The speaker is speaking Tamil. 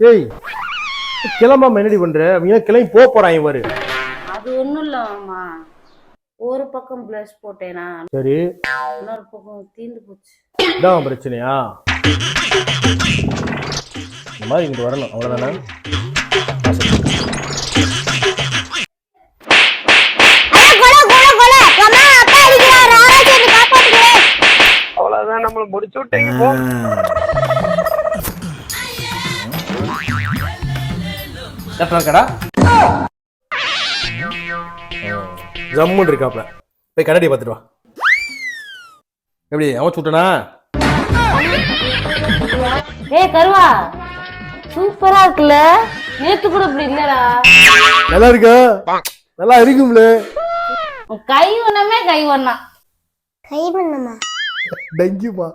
ஏய் கிளம்பாம என்னடி பண்ற? இவன் கிளம்பி போறான் இவரு. அது ஒண்ணும் இல்லம்மா, ஒரு பக்கம் பிளஸ் போட்டேனா சரி, இன்னொரு பக்கம் தீந்து போச்சு. இதான் பிரச்சனையா? இந்த மாதிரி இங்கிட்டு வரணும், அவ்வளவுதானே? அவ்வளவுதான், நம்மள முடிச்சு விட்டீங்க போ. கடா ஜம்முன்னு இருக்காப்ல. போய் கண்ணாடியை பார்த்துட்டு வா. எப்படி அவன் சுட்டனா? ஏய் கருவா, சூப்பரா இருக்குல்ல? நேத்து கூட இப்படி இல்லடா. நல்லா இருக்கா? நல்லா இருக்கும்ல. கை ஒண்ணமே கை ஒண்ணா. கை பண்ணமா டெங்கிமா.